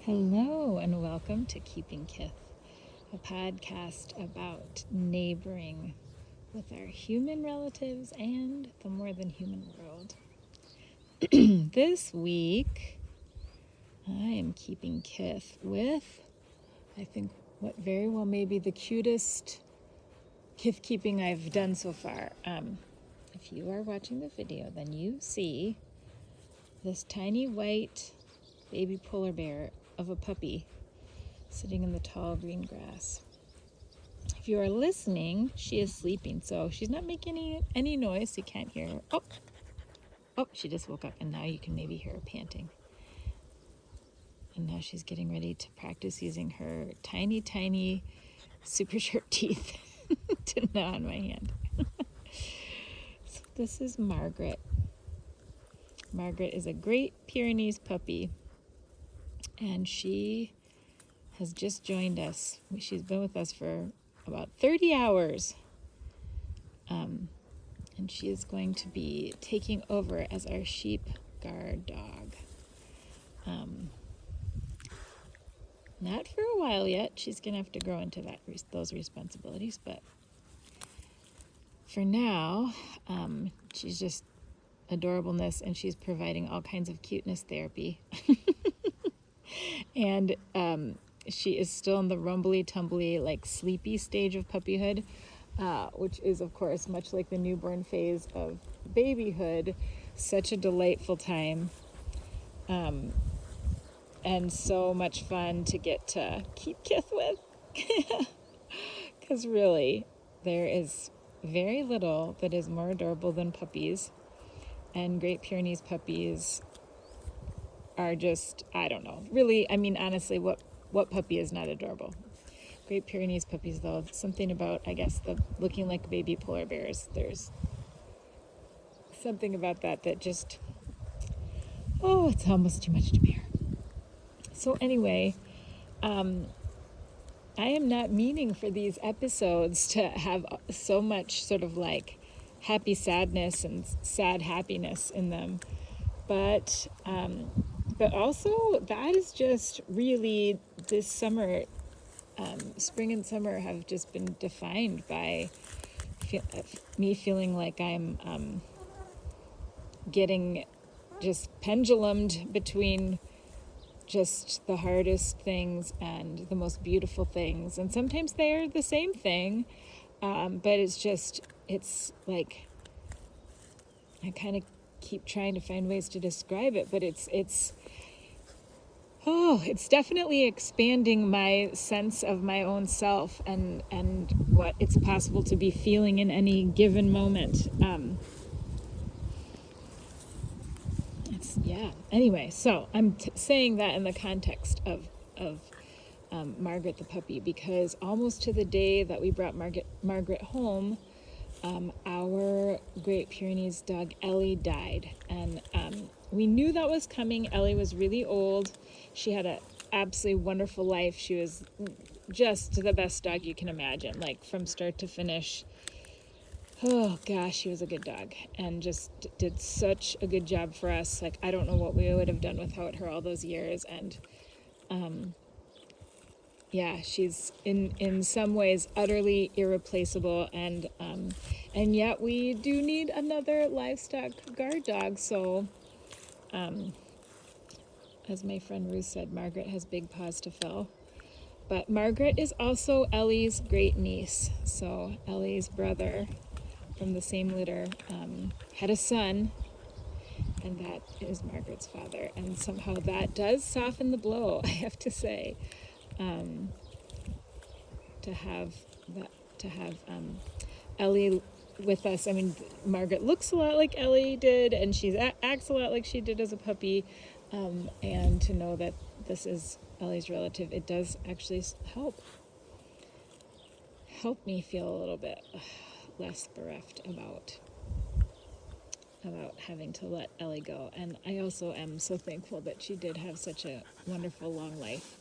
Hello and welcome to Keeping Kith, a podcast about neighboring with our human relatives and the more than human world. This week, I am keeping Kith with, I think, what very well may be the cutest Kith keeping I've done so far. If you are watching the video, then you see this tiny white baby polar bear of a puppy sitting in the tall green grass. If you are listening, she is sleeping, so she's not making any noise, so you can't hear her. Oh, she just woke up, and now you can maybe hear her panting. And now she's getting ready to practice using her tiny, tiny, super sharp teeth to gnaw on my hand. So this is Margaret. Margaret is a Great Pyrenees puppy, and she has just joined us. She's been with us for about 30 hours. And she is going to be taking over as our sheep guard dog. Not for a while yet. She's going to have to grow into those responsibilities. But for now, she's just adorableness, and she's providing all kinds of cuteness therapy. And she is still in the rumbly, tumbly, sleepy stage of puppyhood, which is, of course, much like the newborn phase of babyhood, such a delightful time, and so much fun to get to keep Kith with. Because really, there is very little that is more adorable than puppies, and Great Pyrenees puppies are just, I don't know, really, I mean, honestly, what puppy is not adorable? Great Pyrenees puppies, though, something about, I guess, the looking like baby polar bears. There's something about that just, it's almost too much to bear. So anyway, I am not meaning for these episodes to have so much sort of like happy sadness and sad happiness in them, but also that is just really this summer. Spring and summer have just been defined by me feeling like I'm getting just pendulumed between just the hardest things and the most beautiful things. And sometimes they're the same thing, but it's like, I kind of keep trying to find ways to describe it, but it's definitely expanding my sense of my own self and what it's possible to be feeling in any given moment. Anyway, so I'm saying that in the context of Margaret the puppy, because almost to the day that we brought Margaret home, our Great Pyrenees dog Ellie died, and we knew that was coming. Ellie was really old. She had an absolutely wonderful life. She was just the best dog you can imagine, like from start to finish. Oh gosh, she was a good dog and just did such a good job for us. Like, I don't know what we would have done without her all those years. And she's in some ways utterly irreplaceable, and yet we do need another livestock guard dog. So as my friend Ruth said, Margaret has big paws to fill. But Margaret is also Ellie's great niece. So Ellie's brother from the same litter had a son, and that is Margaret's father. And somehow that does soften the blow, I have to say, to have Ellie with us. I mean, Margaret looks a lot like Ellie did, and she acts a lot like she did as a puppy. And to know that this is Ellie's relative, it does actually help me feel a little bit less bereft about having to let Ellie go. And I also am so thankful that she did have such a wonderful long life.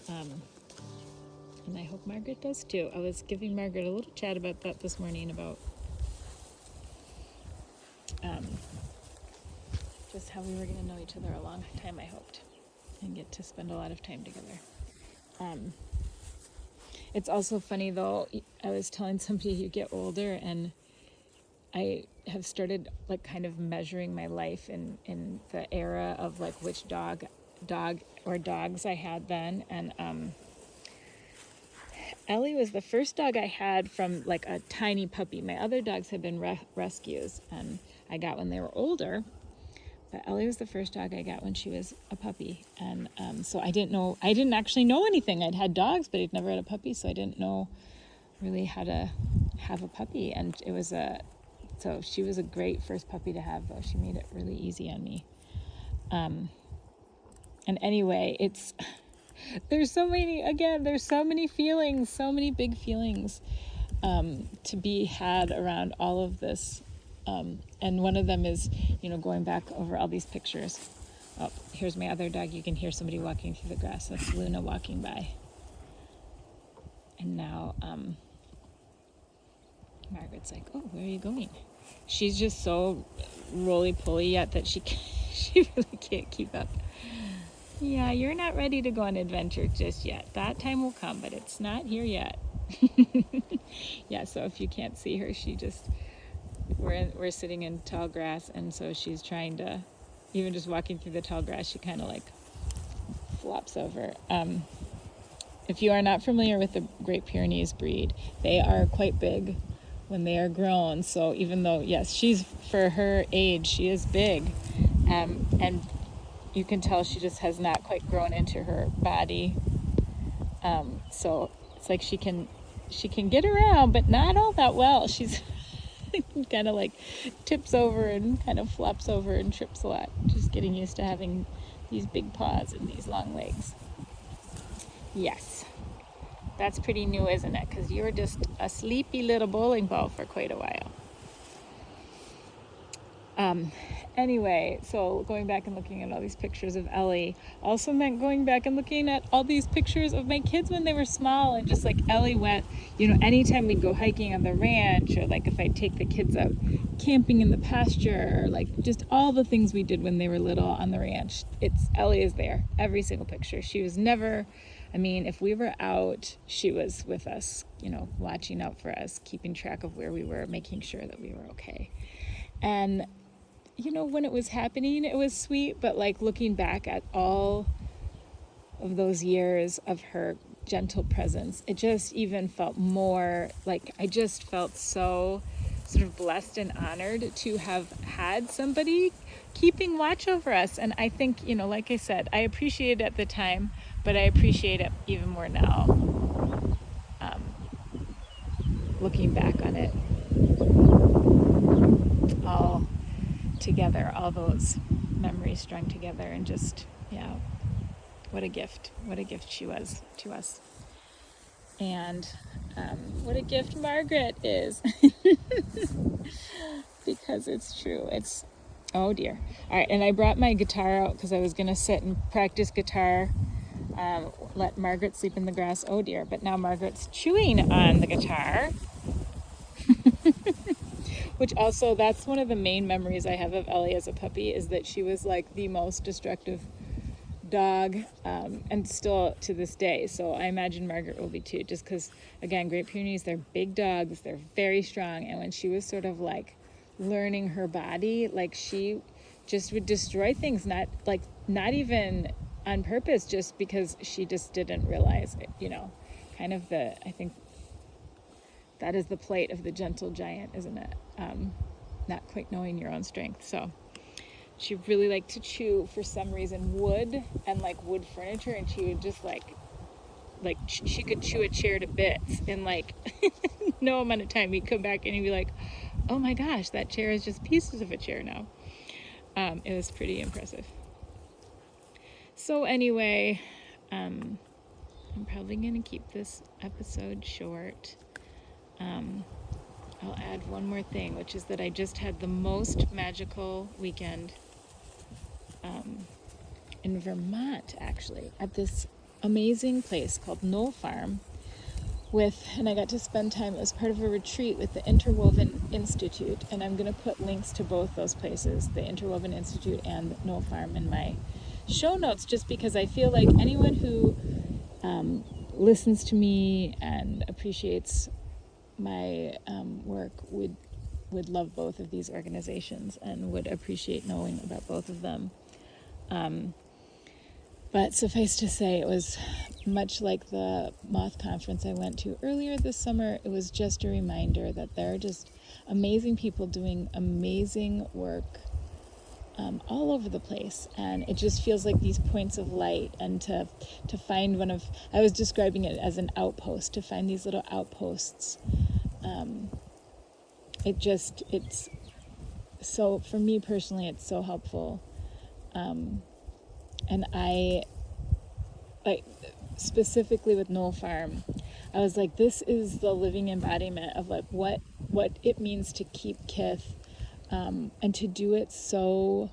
And I hope Margaret does too. I was giving Margaret a little chat about that this morning, about just how we were going to know each other a long time, I hoped. and get to spend a lot of time together. It's also funny though, I was telling somebody you get older, and I have started like kind of measuring my life in the era of like which dog or dogs I had then. And Ellie was the first dog I had from like a tiny puppy. My other dogs had been rescues, and I got when they were older. But Ellie was the first dog I got when she was a puppy. And so I didn't actually know anything. I'd had dogs, but I'd never had a puppy, so I didn't know really how to have a puppy. And so she was a great first puppy to have, though. She made it really easy on me. And anyway, there's so many feelings, so many big feelings to be had around all of this. And one of them is, going back over all these pictures. Oh, here's my other dog. You can hear somebody walking through the grass. That's Luna walking by. And now Margaret's like, oh, where are you going? She's just so roly-poly yet that she really can't keep up. Yeah, you're not ready to go on adventure just yet. That time will come, but it's not here yet. Yeah, so if you can't see her, we're sitting in tall grass, and so she's trying to, even just walking through the tall grass, she kind of like flops over. If you are not familiar with the Great Pyrenees breed, they are quite big when they are grown. So even though, yes, for her age, she is big, and you can tell she just has not quite grown into her body. So it's like she can get around, but not all that well. She's kind of like tips over and kind of flops over and trips a lot, just getting used to having these big paws and these long legs. Yes, that's pretty new, isn't it? Because you were just a sleepy little bowling ball for quite a while. Anyway, so going back and looking at all these pictures of Ellie also meant going back and looking at all these pictures of my kids when they were small, and just like Ellie went, anytime we'd go hiking on the ranch, or like if I'd take the kids out camping in the pasture, or like just all the things we did when they were little on the ranch, Ellie is there, every single picture. She was never, if we were out, she was with us, watching out for us, keeping track of where we were, making sure that we were okay. And when it was happening, it was sweet, but like looking back at all of those years of her gentle presence, it just even felt more like I just felt so sort of blessed and honored to have had somebody keeping watch over us. And I think, like I said, I appreciated it at the time, but I appreciate it even more now, looking back on it all together, all those memories strung together, and just, what a gift she was to us. And what a gift Margaret is. Because it's true. Oh dear. All right, and I brought my guitar out because I was going to sit and practice guitar, let Margaret sleep in the grass. Oh dear, but now Margaret's chewing on the guitar. Which also, that's one of the main memories I have of Ellie as a puppy, is that she was like the most destructive dog, and still to this day. So I imagine Margaret will be too, just because, again, Great Pyrenees, they're big dogs, they're very strong, and when she was sort of like learning her body, like she just would destroy things, not even on purpose, just because she just didn't realize it, kind of I think that is the plight of the gentle giant, isn't it? Not quite knowing your own strength. So she really liked to chew, for some reason, wood and like wood furniture, and she would just like she could chew a chair to bits in like no amount of time. He'd come back and he'd be like, oh my gosh, that chair is just pieces of a chair now. It was pretty impressive. So anyway, I'm probably going to keep this episode short. I'll add one more thing, which is that I just had the most magical weekend in Vermont, actually, at this amazing place called Knoll Farm and I got to spend time as part of a retreat with the Interwoven Institute, and I'm going to put links to both those places, the Interwoven Institute and Knoll Farm, in my show notes, just because I feel like anyone who listens to me and appreciates my work would love both of these organizations and would appreciate knowing about both of them. But suffice to say, it was much like the Moth conference I went to earlier this summer. It was just a reminder that there are just amazing people doing amazing work all over the place, and it just feels like these points of light, and to find I was describing it as an outpost, to find these little outposts. It's so, for me personally, it's so helpful. And I, like, specifically with Knoll Farm, I was like, this is the living embodiment of like what it means to keep Kith, and to do it so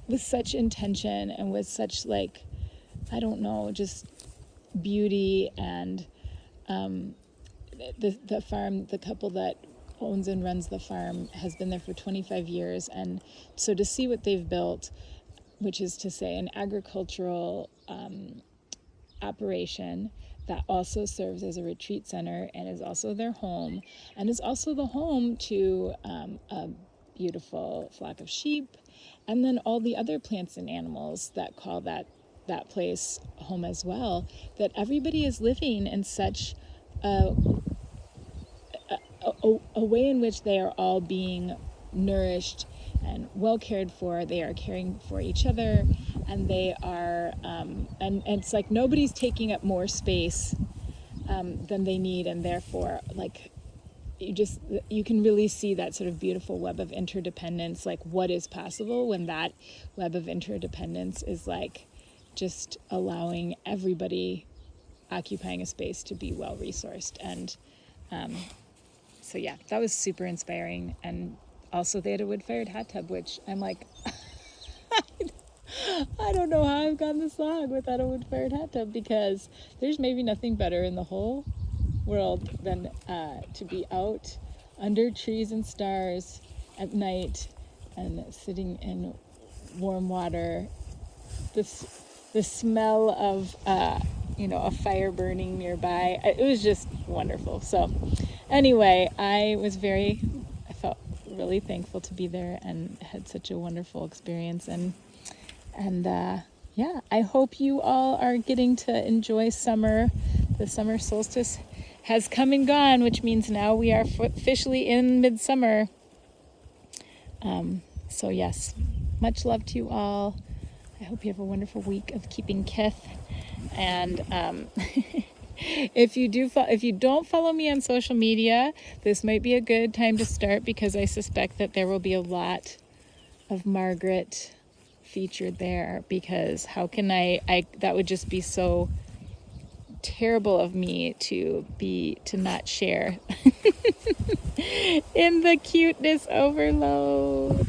with such intention and with such, like, I don't know, just beauty. And the farm, the couple that owns and runs the farm has been there for 25 years, and so to see what they've built, which is to say an agricultural operation that also serves as a retreat center and is also their home, and is also the home to a beautiful flock of sheep, and then all the other plants and animals that call that place home as well, that everybody is living in such a way in which they are all being nourished and well cared for. They are caring for each other, and they are, and it's like nobody's taking up more space than they need, and therefore, like, you can really see that sort of beautiful web of interdependence, like what is possible when that web of interdependence is like just allowing everybody occupying a space to be well resourced. And so yeah, that was super inspiring. And also they had a wood-fired hot tub, which I'm like, I don't know how I've gone this long without a wood-fired hot tub, because there's maybe nothing better in the whole world than to be out under trees and stars at night and sitting in warm water. The smell of a fire burning nearby, it was just wonderful. So anyway, I felt really thankful to be there and had such a wonderful experience. And yeah, I hope you all are getting to enjoy summer. The summer solstice has come and gone, which means now we are officially in midsummer. So yes, much love to you all. I hope you have a wonderful week of keeping Kith. And if you don't follow me on social media, this might be a good time to start, because I suspect that there will be a lot of Margaret featured there, because how can I that would just be so terrible of me to not share in the cuteness overload.